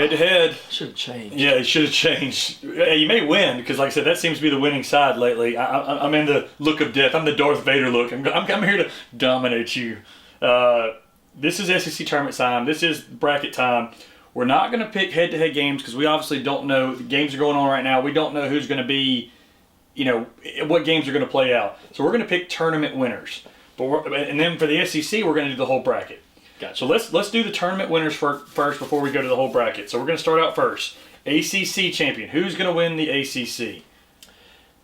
Head-to-head. Should have changed. Yeah, it should have changed. You may win because, like I said, that seems to be the winning side lately. I'm in the look of death. I'm the Darth Vader look. I'm here to dominate you. This is SEC tournament time. This is bracket time. We're not going to pick head-to-head games because we obviously don't know. The games are going on right now. We don't know who's going to be, what games are going to play out. So we're going to pick tournament winners. And then for the SEC, we're going to do the whole bracket. Gotcha. So let's do the tournament winners first before we go to the whole bracket. So we're going to start out first. ACC champion. Who's going to win the ACC?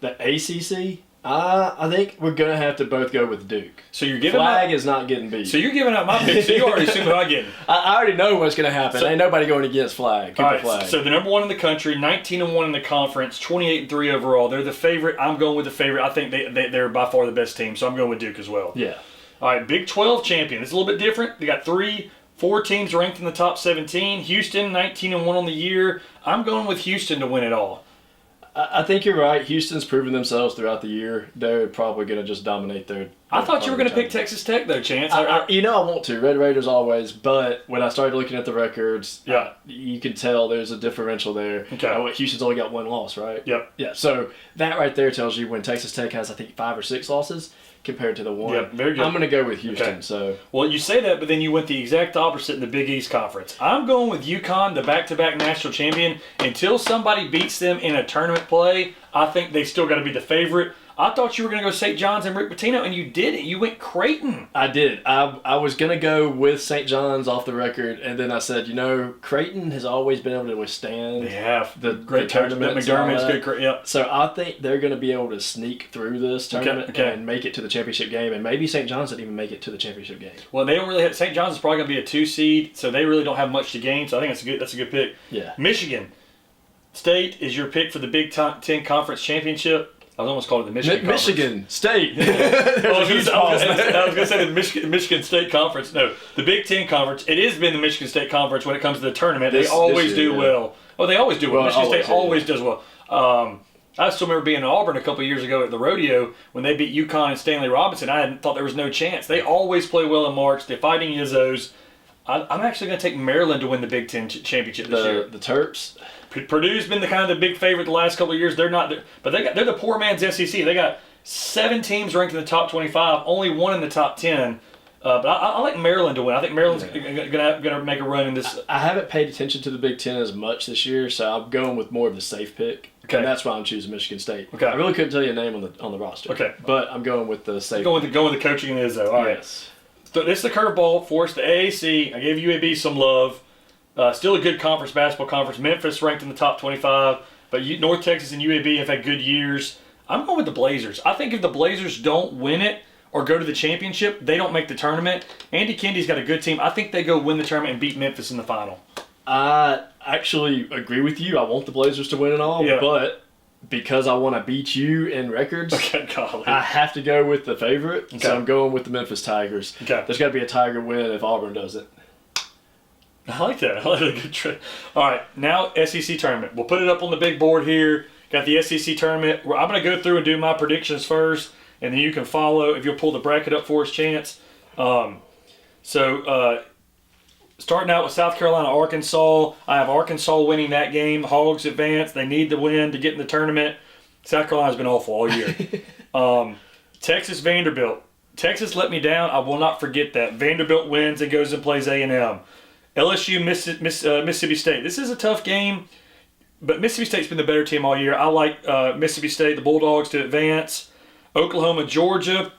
The ACC? I think we're going to have to both go with Duke. So you're giving Flag is not getting beat. So you're giving up my pick. So you already assume who I'm getting. I already know what's going to happen. Ain't nobody going against Flag. All right, Flag. so the number one in the country, 19-1 in the conference, 28-3 overall. They're the favorite. I'm going with the favorite. I think they're by far the best team, so I'm going with Duke as well. Yeah. All right, Big 12 champion. It's a little bit different. They got 4 teams ranked in the top 17. Houston, 19-1 on the year. I'm going with Houston to win it all. I think you're right. Houston's proven themselves throughout the year. They're probably going to just dominate their I thought you were going to pick Texas Tech, though, Chance. I want to. Red Raiders always. But when I started looking at the records, you can tell there's a differential there. Okay. Houston's only got 1 loss, right? Yep. Yeah, so that right there tells you when Texas Tech has, I think, 5 or 6 losses compared to the 1. Yep, very good. I'm going to go with Houston. Okay. So. Well, you say that, but then you went the exact opposite in the Big East Conference. I'm going with UConn, the back-to-back national champion. Until somebody beats them in a tournament play, I think they still got to be the favorite. I thought you were going to go St. John's and Rick Pitino, and you didn't. You went Creighton. I did. I was going to go with St. John's off the record, and then I said, Creighton has always been able to withstand the great tournament. McDermott's good. Yep. So I think they're going to be able to sneak through this tournament and make it to the championship game, and maybe St. John's didn't even make it to the championship game. Well, they don't really have – St. John's is probably going to be a 2 seed, so they really don't have much to gain, so I think that's a good pick. Yeah. Michigan State is your pick for the Big Ten Conference Championship. I was almost calling it the Michigan State. I was going to say the Michigan State Conference. No, the Big Ten Conference. It has been the Michigan State Conference when it comes to the tournament. They always do well. Oh, they always do well. Michigan State always does well. I still remember being in Auburn a couple of years ago at the rodeo when they beat UConn and Stanley Robinson. I thought there was no chance. They always play well in March. They're fighting Izzos. I'm actually going to take Maryland to win the Big Ten championship this year. The Terps? Purdue's been the big favorite the last couple of years. They're not, but they're the poor man's SEC. They got 7 teams ranked in the top 25, only 1 in the top 10. But I like Maryland to win. I think Maryland's going to make a run in this. I haven't paid attention to the Big Ten as much this year, so I'm going with more of the safe pick. Okay. And that's why I'm choosing Michigan State. Okay. I really couldn't tell you a name on the roster. Okay. But I'm going with the safe. Going with the coaching and Izzo. All right. Yes. So this is the curveball for us. The AAC. I gave UAB some love. Still a good basketball conference. Memphis ranked in the top 25, but North Texas and UAB have had good years. I'm going with the Blazers. I think if the Blazers don't win it or go to the championship, they don't make the tournament. Andy Kendy's got a good team. I think they go win the tournament and beat Memphis in the final. I actually agree with you. I want the Blazers to win it all, but because I want to beat you in records, I have to go with the favorite. Okay. So I'm going with the Memphis Tigers. Okay. There's got to be a Tiger win if Auburn does it. I like that. I like a good trick. All right, now SEC tournament. We'll put it up on the big board here. Got the SEC tournament. I'm going to go through and do my predictions first, and then you can follow if you'll pull the bracket up for us, Chance. Starting out with South Carolina, Arkansas. I have Arkansas winning that game. Hogs advance. They need the win to get in the tournament. South Carolina's been awful all year. Texas, Vanderbilt. Texas let me down. I will not forget that. Vanderbilt wins and goes and plays A&M. LSU, Mississippi State. This is a tough game, but Mississippi State's been the better team all year. I like Mississippi State, the Bulldogs, to advance. Oklahoma, Georgia.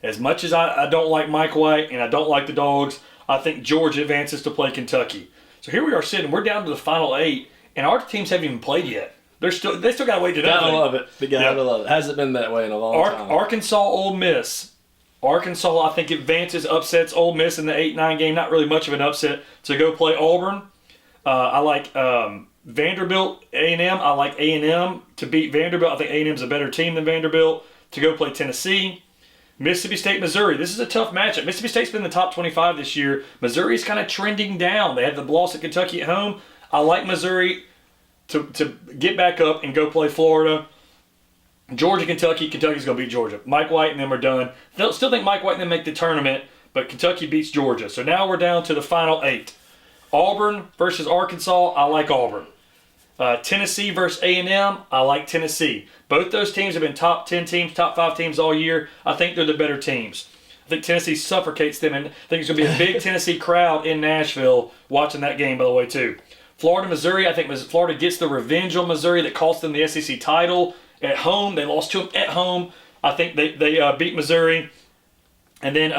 As much as I don't like Mike White and I don't like the Dogs, I think Georgia advances to play Kentucky. So here we are sitting. We're down to the final 8, and our teams haven't even played yet. They still got to wait to know. Gotta love it. Gotta love it. Hasn't been that way in a long time. Arkansas, Ole Miss. Arkansas, I think, advances, upsets Ole Miss in the 8-9 game. Not really much of an upset to go play Auburn. I like Vanderbilt, A&M. I like A&M to beat Vanderbilt. I think A&M's a better team than Vanderbilt to go play Tennessee. Mississippi State, Missouri. This is a tough matchup. Mississippi State's been in the top 25 this year. Missouri's kind of trending down. They had the loss at Kentucky at home. I like Missouri to get back up and go play Florida. Georgia, Kentucky. Kentucky's going to beat Georgia. Mike White and them are done. Still think Mike White and them make the tournament, but Kentucky beats Georgia. So now we're down to the final 8. Auburn versus Arkansas, I like Auburn. Tennessee versus A&M, I like Tennessee. Both those teams have been top 10 teams, top 5 teams all year. I think they're the better teams. I think Tennessee suffocates them, and I think there's going to be a big Tennessee crowd in Nashville watching that game, by the way, too. Florida, Missouri, I think Florida gets the revenge on Missouri that cost them the SEC title at home. They lost to them at home. I think they beat Missouri. And then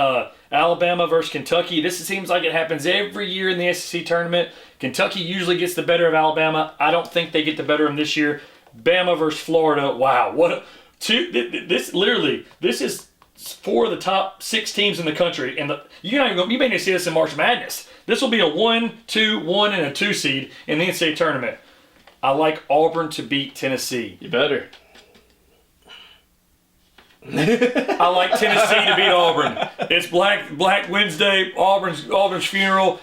Alabama versus Kentucky. This seems like it happens every year in the SEC tournament. Kentucky usually gets the better of Alabama. I don't think they get the better of them this year. Bama versus Florida. Wow, this is 4 of the top 6 teams in the country, and you may not see this in March Madness. This will be a 1, 2, 1, and a 2 seed in the NCAA tournament. I like Auburn to beat Tennessee. You better. I like Tennessee to beat Auburn. It's Black Wednesday, Auburn's funeral.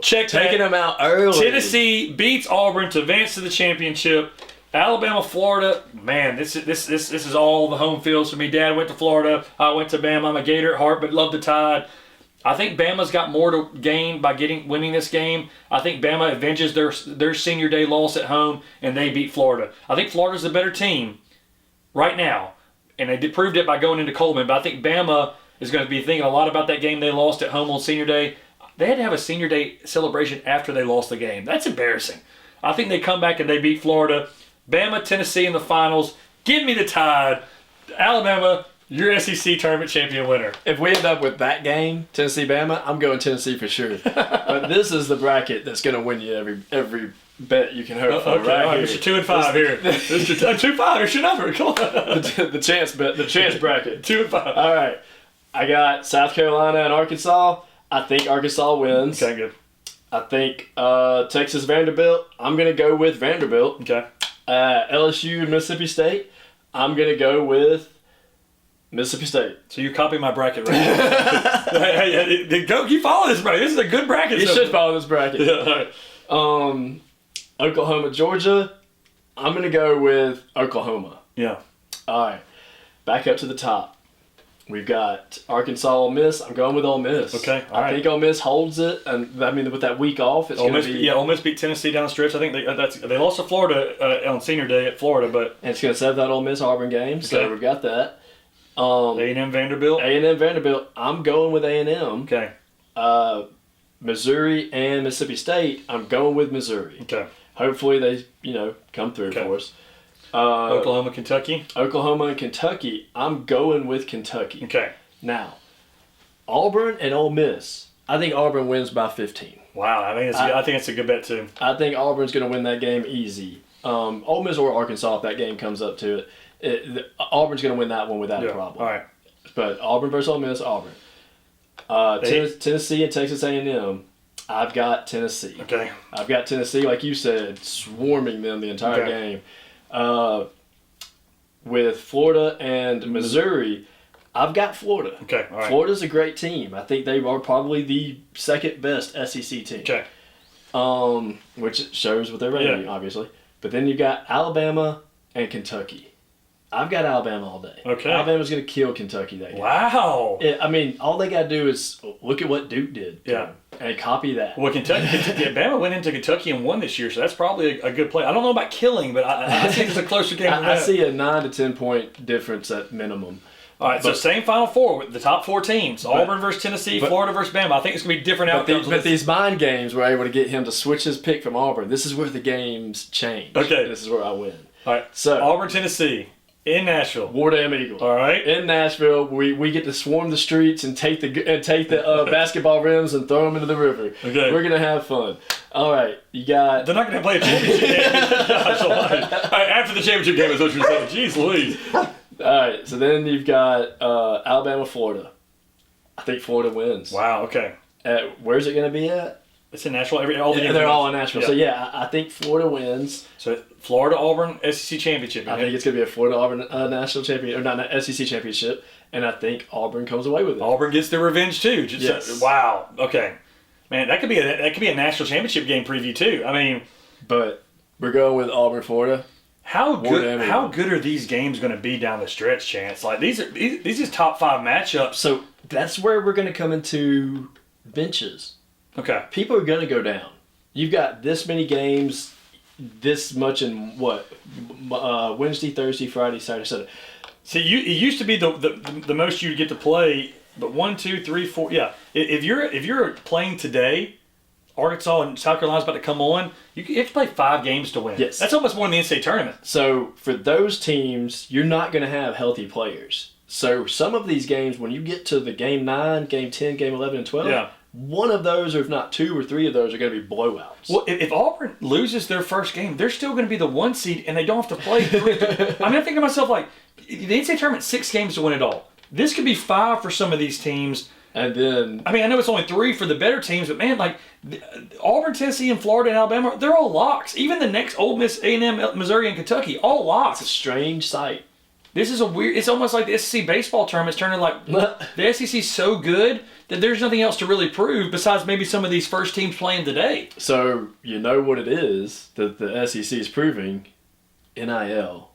Taking them out early. Tennessee beats Auburn to advance to the championship. Alabama, Florida, man, this is all the home fields for me. Dad went to Florida. I went to Bama. I'm a Gator at heart, but love the Tide. I think Bama's got more to gain by winning this game. I think Bama avenges their senior day loss at home, and they beat Florida. I think Florida's the better team right now, and they proved it by going into Coleman. But I think Bama is going to be thinking a lot about that game they lost at home on senior day. They had to have a senior day celebration after they lost the game. That's embarrassing. I think they come back and they beat Florida. Bama, Tennessee in the finals. Give me the Tide. Alabama, your SEC tournament champion winner. If we end up with that game, Tennessee-Bama, I'm going Tennessee for sure. But this is the bracket that's going to win you every bet you can hope for. Okay, right, all right, Mr. 2 and 5 here. Mr. 2-5, here's your number. Come on. the chance bracket. 2 and 5. All right. I got South Carolina and Arkansas. I think Arkansas wins. Okay, good. I think Texas Vanderbilt. I'm going to go with Vanderbilt. Okay. LSU and Mississippi State. I'm going to go with Mississippi State. So you copy my bracket right hey, you follow this bracket. This is a good bracket. You should follow this bracket. Yeah, all right. Oklahoma, Georgia. I'm going to go with Oklahoma. Yeah. All right. Back up to the top. We've got Arkansas, Ole Miss. I'm going with Ole Miss. Okay, all right. I think Ole Miss holds it, and I mean with that week off, it's going to be. Yeah, Ole Miss beat Tennessee down the stretch. I think they lost to Florida on senior day at Florida, but and it's going to set that Ole Miss Auburn game. So okay. we've got that. A&M Vanderbilt. A&M Vanderbilt. I'm going with A&M. Okay. Missouri and Mississippi State. I'm going with Missouri. Okay. Hopefully they come through for us. Oklahoma, Kentucky. Oklahoma and Kentucky. I'm going with Kentucky. Okay. Now, Auburn and Ole Miss. I think Auburn wins by 15. Wow, I think it's a good bet too. I think Auburn's going to win that game easy. Ole Miss or Arkansas, if that game comes up to it, Auburn's going to win that one without a problem. All right. But Auburn versus Ole Miss, Auburn. Tennessee and Texas A&M. I've got Tennessee. Okay. I've got Tennessee, like you said, swarming them the entire game. With Florida and Missouri, I've got Florida. Okay, all right. Florida's a great team. I think they are probably the second best SEC team. Okay. Which shows with their rating, obviously. But then you've got Alabama and Kentucky. I've got Alabama all day. Okay. Alabama's going to kill Kentucky that game. Wow. I mean, all they got to do is look at what Duke did. Yeah. And copy that. Well, Alabama went into Kentucky and won this year, so that's probably a good play. I don't know about killing, but I think it's a closer game than that. I see a 9 to 10 point difference at minimum. All right, so same Final Four with the top 4 teams. Auburn versus Tennessee, Florida versus Bama. I think it's going to be different outcomes. But these mind games were able to get him to switch his pick from Auburn. This is where the games change. Okay. This is where I win. All right, so Auburn, Tennessee. In Nashville. War Damn Eagle. All right. In Nashville, we get to swarm the streets and take the basketball rims and throw them into the river. Okay. We're going to have fun. All right. You got... They're not going to play a championship game. Gosh, all right, after the championship game is what you're saying. Jeez Louise. All right. So then you've got Alabama, Florida. I think Florida wins. Wow. Okay. Where's it going to be at? It's in Nashville. They're all in Nashville. Yeah. So, yeah, I think Florida wins. So, Florida-Auburn SEC championship. I think it's going to be a Florida-Auburn national championship, or not SEC championship, and I think Auburn comes away with it. Auburn gets their revenge, too. Yes. Wow. Okay. Man, that could be a national championship game preview, too. I mean. But we're going with Auburn, Florida. How good are these games going to be down the stretch, Chance? Like, these are top 5 matchups. So, that's where we're going to come into benches. Okay. People are going to go down. you've got this many games, this much in what? Wednesday, Thursday, Friday, Saturday, Sunday. See, it used to be the most you'd get to play, but 1, 2, 3, 4. Yeah, if you're playing today, Arkansas and South Carolina's about to come on. You have to play 5 games to win. Yes, that's almost more than the NCAA tournament. So for those teams, you're not going to have healthy players. So some of these games, when you get to the game 9, game 10, game 11, and 12, one of those, or if not 2 or 3 of those, are going to be blowouts. Well, if Auburn loses their first game, they're still going to be the 1 seed, and they don't have to play 3. I mean, I think to myself, like, the NCAA tournament, 6 games to win it all. This could be 5 for some of these teams. And then, I mean, I know it's only 3 for the better teams, but man, like Auburn, Tennessee, and Florida and Alabama, they're all locks. Even the next Ole Miss, A&M, Missouri, and Kentucky, all locks. It's a strange sight. This is a weird. It's almost like the SEC baseball tournament's turning like the SEC's so good that there's nothing else to really prove besides maybe some of these first teams playing today. So you know what it is that the SEC is proving? NIL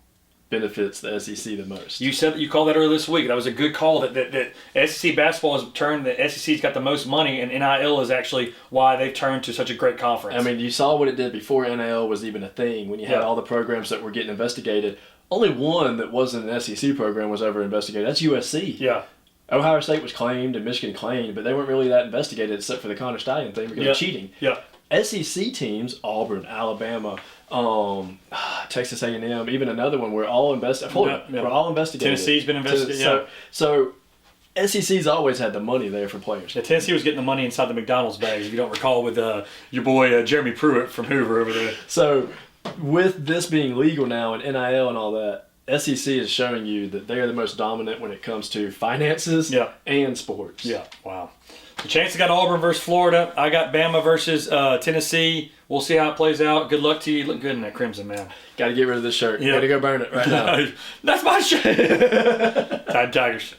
benefits the SEC the most. You said that you called that earlier this week. That was a good call. That SEC basketball has turned. The SEC's got the most money, and NIL is actually why they've turned to such a great conference. I mean, you saw what it did before NIL was even a thing. When you had all the programs that were getting investigated, only one that wasn't an SEC program was ever investigated. That's USC. Yeah. Ohio State was claimed and Michigan claimed, but they weren't really that investigated except for the Connor Stallion thing because of cheating. Yeah. SEC teams, Auburn, Alabama, Texas A&M, even another one, were all investigated. We're all investigated. Tennessee's been investigated. So SEC's always had the money there for players. Yeah, Tennessee was getting the money inside the McDonald's bags, if you don't recall, with your boy Jeremy Pruitt from Hoover over there. So with this being legal now and NIL and all that, SEC is showing you that they are the most dominant when it comes to finances and sports. Yeah, wow. The Chance got Auburn versus Florida. I got Bama versus Tennessee. We'll see how it plays out. Good luck to you. You look good in that crimson, man. Got to get rid of this shirt. Got to go burn it right now. That's my shirt. Tide Tigers.